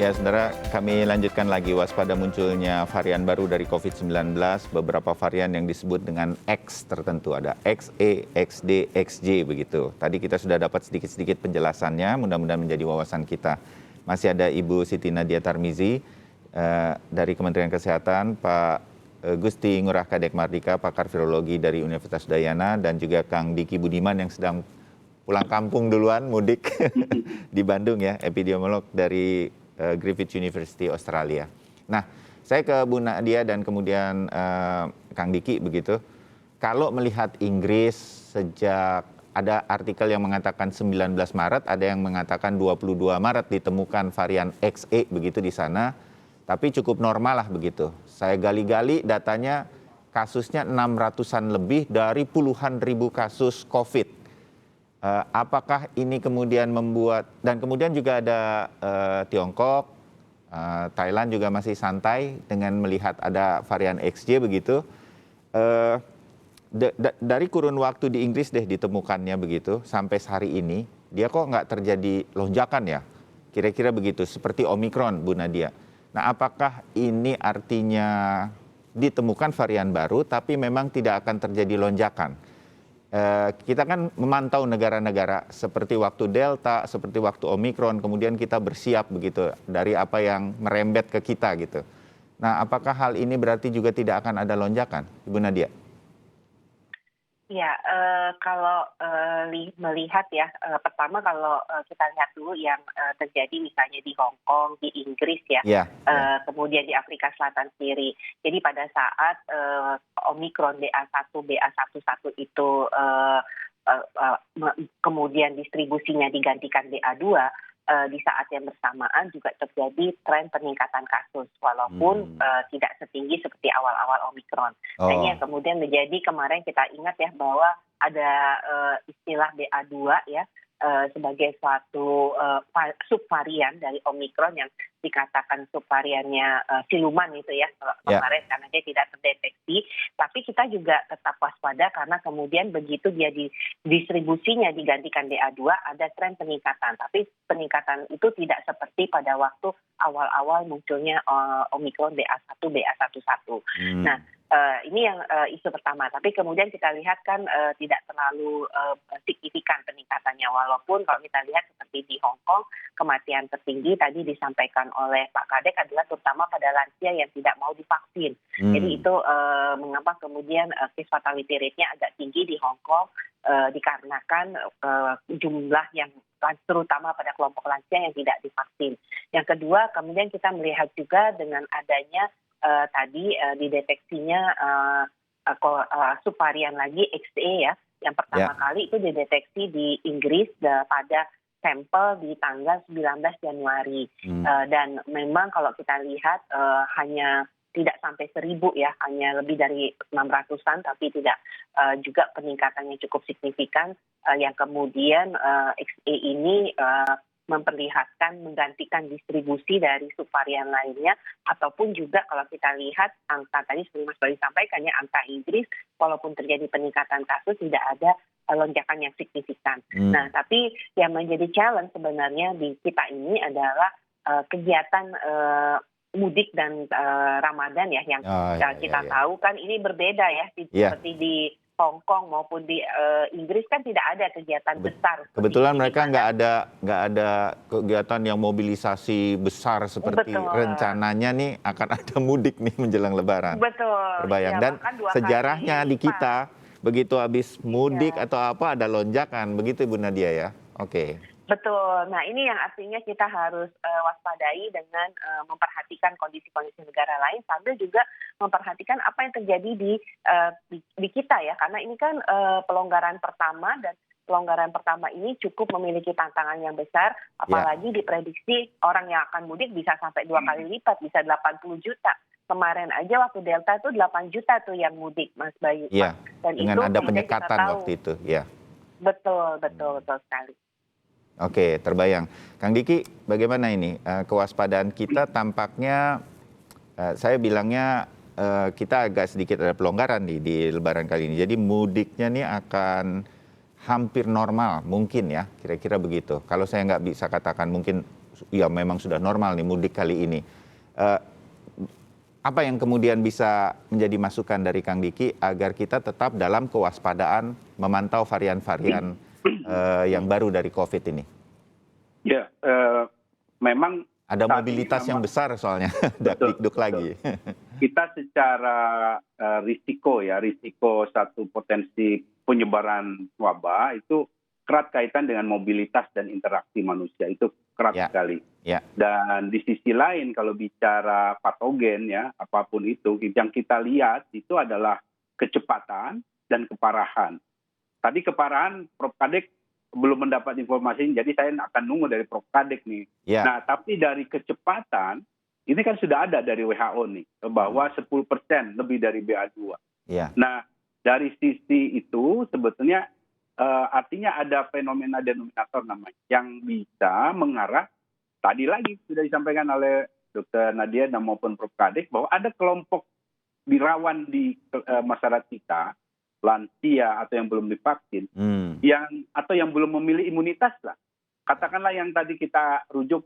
Ya, saudara, kami lanjutkan lagi waspada munculnya varian baru dari COVID-19. Beberapa varian yang disebut dengan X tertentu. Ada XE, XD, XJ begitu. Tadi kita sudah dapat sedikit-sedikit penjelasannya, mudah-mudahan menjadi wawasan kita. Masih ada Ibu Siti Nadia Tarmizi dari Kementerian Kesehatan, Pak Gusti Ngurah Kadek Mardika, pakar virologi dari Universitas Udayana, dan juga Kang Diki Budiman yang sedang pulang kampung duluan, mudik di Bandung ya, epidemiolog dari Griffith University Australia. Nah, saya ke Bu Nadia dan kemudian Kang Diki begitu. Kalau melihat Inggris sejak ada artikel yang mengatakan 19 Maret, ada yang mengatakan 22 Maret ditemukan varian XE begitu di sana, tapi cukup normal lah begitu. Saya gali-gali datanya kasusnya 600-an lebih dari puluhan ribu kasus COVID. Apakah ini kemudian membuat, dan kemudian juga ada Tiongkok, Thailand juga masih santai dengan melihat ada varian XJ begitu. Dari kurun waktu di Inggris ditemukannya begitu sampai hari ini, dia kok nggak terjadi lonjakan ya? Kira-kira begitu, seperti Omikron, Bu Nadia. Nah, apakah ini artinya ditemukan varian baru tapi memang tidak akan terjadi lonjakan? Kita kan memantau negara-negara seperti waktu Delta, seperti waktu Omikron, kemudian kita bersiap begitu dari apa yang merembet ke kita gitu. Nah, apakah hal ini berarti juga tidak akan ada lonjakan, Ibu Nadia? Ya, kalau melihat ya, pertama kalau kita lihat dulu yang terjadi misalnya di Hong Kong, di Inggris ya, Ya. kemudian di Afrika Selatan sendiri. Jadi pada saat Omikron BA1, BA11 itu kemudian distribusinya digantikan BA2, di saat yang bersamaan juga terjadi tren peningkatan kasus walaupun tidak setinggi seperti awal-awal Omikron. Nah, ini yang kemudian menjadi kemarin kita ingat ya bahwa ada istilah BA2 ya sebagai suatu subvarian dari Omikron yang dikatakan subvariannya siluman itu ya kemarin karena dia tidak terdeteksi, tapi kita juga tetap waspada karena kemudian begitu dia distribusinya digantikan BA2 ada tren peningkatan, tapi peningkatan itu tidak seperti pada waktu awal-awal munculnya Omikron BA1, BA11. Nah, ini yang isu pertama, tapi kemudian kita lihat kan tidak terlalu signifikan peningkatannya, walaupun kalau kita lihat seperti di Hong Kong, kematian tertinggi tadi disampaikan oleh Pak Kadek adalah terutama pada lansia yang tidak mau divaksin. Jadi itu mengapa kemudian case fatality rate-nya agak tinggi di Hong Kong, dikarenakan jumlah yang terutama pada kelompok lansia yang tidak divaksin. Yang kedua, kemudian kita melihat juga dengan adanya tadi dideteksinya subvarian lagi XE ya, yang pertama kali itu dideteksi di Inggris pada sampel di tanggal 19 Januari. Dan memang kalau kita lihat hanya tidak sampai 1.000 ya, hanya lebih dari 600-an, tapi tidak juga peningkatannya cukup signifikan, yang kemudian XE ini memperlihatkan menggantikan distribusi dari subvarian lainnya, ataupun juga kalau kita lihat angka tadi seperti Mas Bayu sampaikan ya, angka Inggris walaupun terjadi peningkatan kasus tidak ada lonjakan yang signifikan. Nah, tapi yang menjadi challenge sebenarnya di kita ini adalah kegiatan mudik dan Ramadan ya, yang kita tahu kan ini berbeda ya, seperti di Hong Kong maupun di Inggris kan tidak ada kegiatan besar. Kebetulan mereka nggak ada kegiatan yang mobilisasi besar seperti rencananya nih akan ada mudik nih menjelang Lebaran. Betul. Terbayang. Dan sejarahnya di kita begitu habis mudik atau apa ada lonjakan, begitu Bu Nadia ya. Oke. Betul. Nah, ini yang artinya kita harus waspadai dengan memperhatikan kondisi-kondisi negara lain sambil juga memperhatikan apa yang terjadi di kita ya. Karena ini kan pelonggaran pertama, dan pelonggaran pertama ini cukup memiliki tantangan yang besar, apalagi diprediksi orang yang akan mudik bisa sampai 2 kali lipat, bisa 80 juta. Kemarin aja waktu Delta itu 8 juta tuh yang mudik, Mas Bayu. Iya, dan dengan itu ada penyekatan waktu itu, ya. Betul sekali. Oke, terbayang. Kang Diki, bagaimana ini kewaspadaan kita? Tampaknya saya bilangnya kita agak sedikit ada pelonggaran nih di Lebaran kali ini. Jadi mudiknya nih akan hampir normal mungkin ya, kira-kira begitu. Kalau saya nggak bisa katakan mungkin ya memang sudah normal nih mudik kali ini. Eh, Apa yang kemudian bisa menjadi masukan dari Kang Diki agar kita tetap dalam kewaspadaan memantau varian-varian yang baru dari COVID ini? Ya, memang Ada saat ini mobilitas yang memang besar soalnya, betul, dakdikduk betul. lagi. Kita secara risiko satu potensi penyebaran wabah itu erat kaitan dengan mobilitas dan interaksi manusia, itu keras Ya. sekali. Ya, Dan di sisi lain kalau bicara patogen ya, apapun itu, yang kita lihat itu adalah kecepatan dan keparahan. Tadi keparahan Prof. Kadek belum mendapat informasi, jadi saya akan nunggu dari Prof. Kadek nih. ya, Nah, tapi dari kecepatan, ini kan sudah ada dari WHO nih, bahwa 10% lebih dari BA2. ya, Nah, dari sisi itu sebetulnya artinya ada fenomena denominator namanya, yang bisa mengarah, tadi lagi sudah disampaikan oleh Dr. Nadia dan maupun Prof. Kadek, bahwa ada kelompok dirawan di masyarakat kita, lansia atau yang belum divaksin, atau yang belum memilih imunitas lah. Katakanlah yang tadi kita rujuk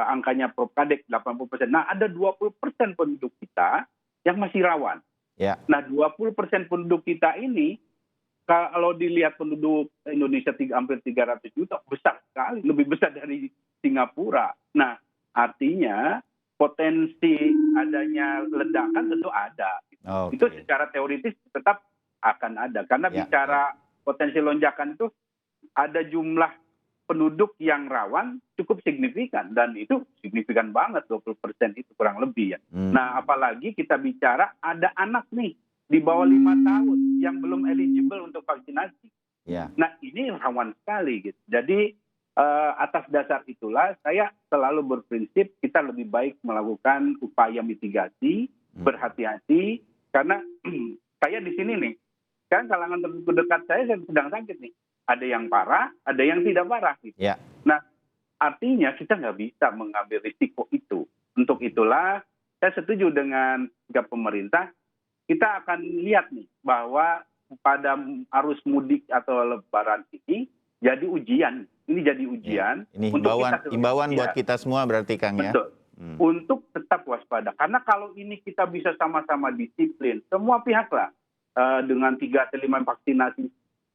angkanya Prof. Kadek 80%. Nah, ada 20% penduduk kita yang masih rawan. ya, Nah, 20% penduduk kita ini, kalau dilihat penduduk Indonesia hampir 300 juta, besar sekali, lebih besar dari Singapura. Nah, artinya potensi adanya ledakan tentu ada. Oke. Itu secara teoritis tetap akan ada. Karena Ya, bicara potensi lonjakan itu ada jumlah penduduk yang rawan cukup signifikan. Dan itu signifikan banget, 20% itu kurang lebih ya. Nah, apalagi kita bicara ada anak nih di bawah 5 tahun yang belum eligible untuk vaksinasi. ya, Nah, ini rawan sekali gitu. Jadi atas dasar itulah saya selalu berprinsip kita lebih baik melakukan upaya mitigasi, berhati-hati, karena saya di sini nih, kan kalangan terdekat saya sedang sakit nih. Ada yang parah, ada yang tidak parah. Gitu. ya, Nah, artinya kita nggak bisa mengambil risiko itu. Untuk itulah saya setuju dengan sikap pemerintah. Kita akan lihat nih bahwa pada arus mudik atau lebaran ini jadi ujian. Ini jadi ujian. Ini untuk himbauan kita buat kita semua berarti Kang ya. betul. Untuk tetap waspada. Karena kalau ini kita bisa sama-sama disiplin, semua pihak lah dengan 3 atau 5 vaksinasi,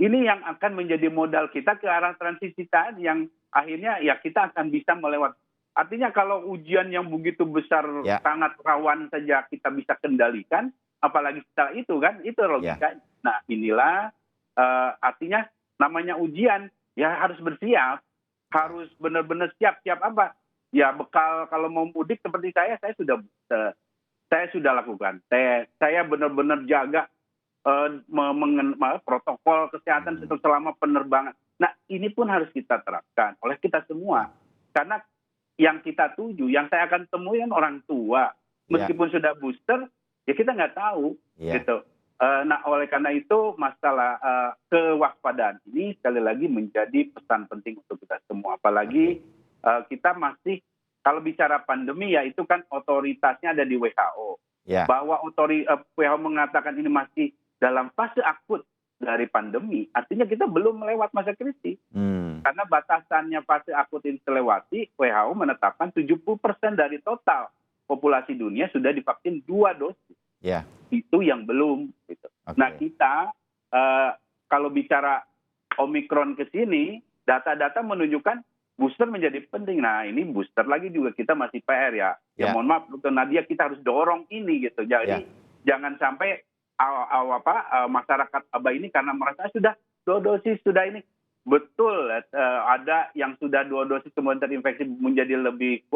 ini yang akan menjadi modal kita ke arah transisi tadi yang akhirnya ya kita akan bisa melewati. Artinya kalau ujian yang begitu besar, Ya. sangat rawan saja kita bisa kendalikan, apalagi setelah itu kan, itu logika. Nah, inilah artinya namanya ujian, ya harus bersiap, harus benar-benar siap apa? Ya bekal kalau mau mudik seperti saya sudah lakukan tes, saya benar-benar jaga protokol kesehatan selama penerbangan. Nah, ini pun harus kita terapkan oleh kita semua, karena yang kita tuju, yang saya akan temui kan orang tua, meskipun sudah booster, ya kita nggak tahu, gitu. Nah, oleh karena itu masalah kewaspadaan ini sekali lagi menjadi pesan penting untuk kita semua. Apalagi kita masih, kalau bicara pandemi ya itu kan otoritasnya ada di WHO. Ya. Bahwa WHO mengatakan ini masih dalam fase akut dari pandemi, artinya kita belum melewat masa kritis. Karena batasannya fase akut ini terlewati, WHO menetapkan 70% dari total populasi dunia sudah divaksin 2 dosis. Ya. Itu yang belum. Gitu. Okay. Nah, kita kalau bicara Omikron ke sini, data-data menunjukkan booster menjadi penting. Nah, ini booster lagi juga kita masih PR ya. Ya mohon maaf, Dr. Nadia, kita harus dorong ini gitu. Jadi jangan sampai masyarakat abai ini karena merasa sudah 2 dosis, sudah ini. Betul, ada yang sudah 2 dosis kemudian terinfeksi menjadi lebih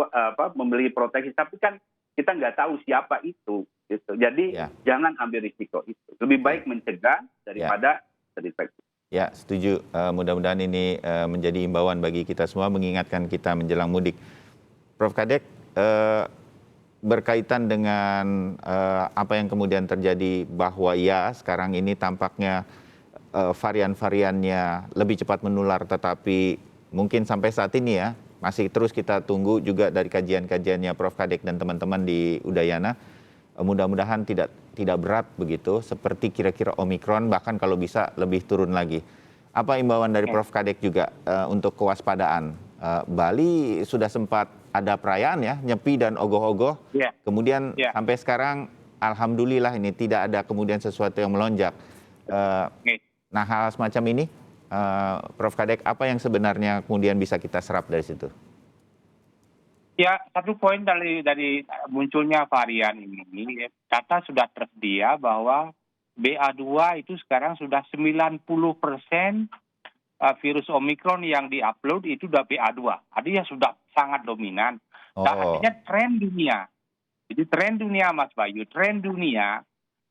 membeli proteksi, tapi kan kita nggak tahu siapa itu. Gitu. Jadi jangan ambil risiko itu. Lebih baik mencegah daripada terinfeksi. Ya, setuju. Mudah-mudahan ini menjadi imbauan bagi kita semua, mengingatkan kita menjelang mudik. Prof. Kadek, berkaitan dengan apa yang kemudian terjadi bahwa ya sekarang ini tampaknya varian-variannya lebih cepat menular, tetapi mungkin sampai saat ini ya masih terus kita tunggu juga dari kajian-kajiannya Prof. Kadek dan teman-teman di Udayana. Mudah-mudahan tidak berat begitu, seperti kira-kira Omikron, bahkan kalau bisa lebih turun lagi. Apa imbauan dari Prof. Kadek juga untuk kewaspadaan Bali sudah sempat ada perayaan ya, Nyepi dan Ogoh-ogoh. Ya. Kemudian Ya. sampai sekarang alhamdulillah ini tidak ada kemudian sesuatu yang melonjak. Oke. Nah, hal semacam ini, Prof. Kadek, apa yang sebenarnya kemudian bisa kita serap dari situ? Ya, satu poin dari munculnya varian ini, data sudah tersedia bahwa BA2 itu sekarang sudah 90% virus Omikron yang diupload itu sudah BA2. Artinya sudah sangat dominan. Dan artinya tren dunia. Jadi tren dunia, Mas Bayu, tren dunia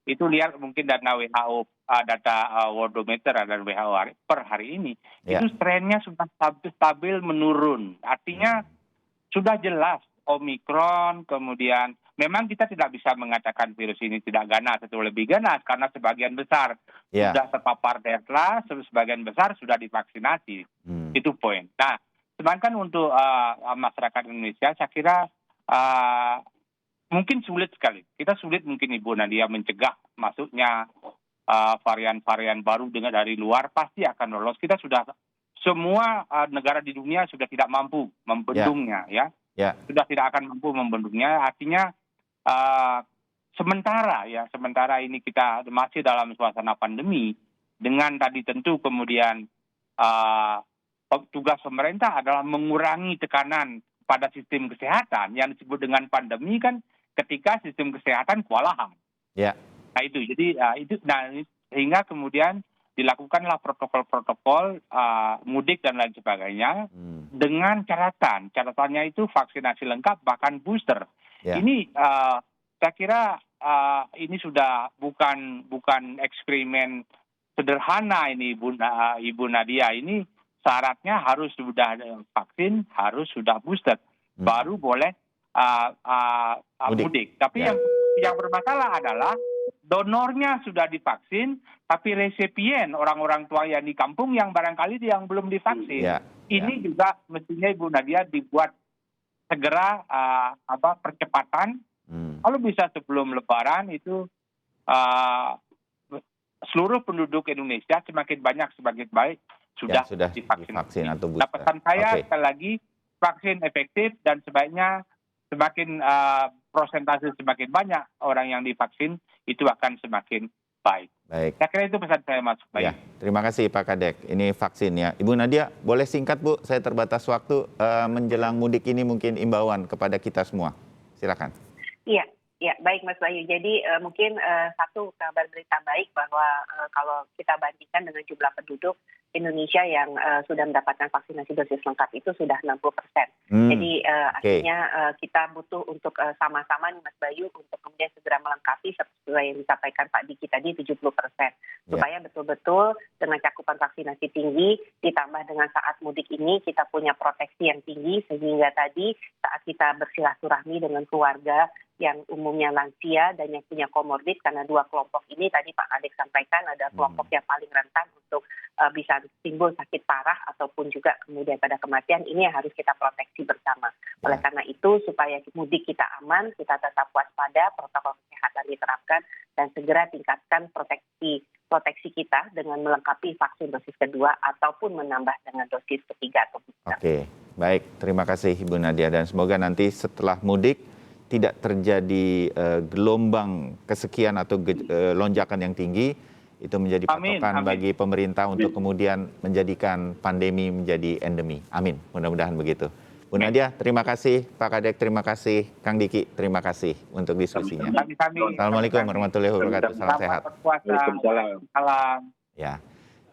itu lihat mungkin data WHO, data Worldometer dan WHO per hari ini, itu trennya sudah stabil menurun. Artinya sudah jelas Omikron, kemudian memang kita tidak bisa mengatakan virus ini tidak ganas atau lebih ganas karena sebagian besar sudah terpapar Delta, sebagian besar sudah divaksinasi. Itu poin. Nah, sedangkan untuk masyarakat Indonesia, saya kira mungkin sulit sekali. Kita sulit mungkin Ibu Nadia mencegah masuknya varian-varian baru dari luar, pasti akan lolos. Kita sudah semua negara di dunia sudah tidak mampu membendungnya, sudah tidak akan mampu membendungnya. Artinya sementara ini kita masih dalam suasana pandemi, dengan tadi tentu kemudian tugas pemerintah adalah mengurangi tekanan pada sistem kesehatan yang disebut dengan pandemi kan ketika sistem kesehatan kewalahan. Nah itu, jadi sehingga kemudian dilakukanlah protokol-protokol mudik dan lain sebagainya dengan catatannya itu vaksinasi lengkap bahkan booster. Ini saya kira ini sudah bukan eksperimen sederhana ini Ibu Nadia, ini syaratnya harus sudah vaksin, harus sudah booster, baru boleh mudik. Tapi yang bermasalah adalah donornya sudah divaksin, tapi resipien orang-orang tua yang di kampung yang barangkali yang belum divaksin. Ini juga mestinya Ibu Nadia dibuat segera percepatan. Kalau bisa sebelum Lebaran itu seluruh penduduk Indonesia semakin banyak semakin baik sudah divaksin atau booster. Nah, pesan saya sekali lagi, vaksin efektif dan sebaiknya semakin prosentase semakin banyak orang yang divaksin itu akan semakin baik. Saya kira itu pesan saya, Mas Bayu. Terima kasih Pak Kadek. Ini vaksin ya. Ibu Nadia, boleh singkat Bu? Saya terbatas waktu menjelang mudik ini, mungkin imbauan kepada kita semua. Silakan. Iya, baik Mas Bayu. Jadi mungkin satu kabar berita baik bahwa kalau kita bandingkan dengan jumlah penduduk Indonesia yang sudah mendapatkan vaksinasi dosis lengkap itu sudah 60%. Jadi artinya kita butuh untuk sama-sama nih Mas Bayu untuk kemudian segera melengkapi sesuai yang disampaikan Pak Diki tadi 70%. Supaya betul-betul dengan cakupan vaksinasi tinggi ditambah dengan saat mudik ini kita punya proteksi yang tinggi sehingga tadi saat kita bersilaturahmi dengan keluarga yang umumnya lansia dan yang punya komorbid, karena dua kelompok ini tadi Pak Kadek sampaikan ada kelompok yang paling rentan untuk bisa timbul sakit parah ataupun juga kemudian pada kematian, ini yang harus kita proteksi bersama. Oleh karena itu supaya mudik kita aman, kita tetap waspada, protokol kesehatan diterapkan dan segera tingkatkan proteksi kita dengan melengkapi vaksin dosis kedua ataupun menambah dengan dosis ketiga atau booster. Baik, terima kasih Ibu Nadia dan semoga nanti setelah mudik tidak terjadi gelombang kesekian atau lonjakan yang tinggi, itu menjadi patokan bagi pemerintah untuk kemudian menjadikan pandemi menjadi endemi. Amin, mudah-mudahan begitu. Bu Nadia, terima kasih. Pak Kadek, terima kasih. Kang Diki, terima kasih untuk diskusinya. Assalamualaikum warahmatullahi wabarakatuh. Salam sehat. Waalaikumsalam. Ya.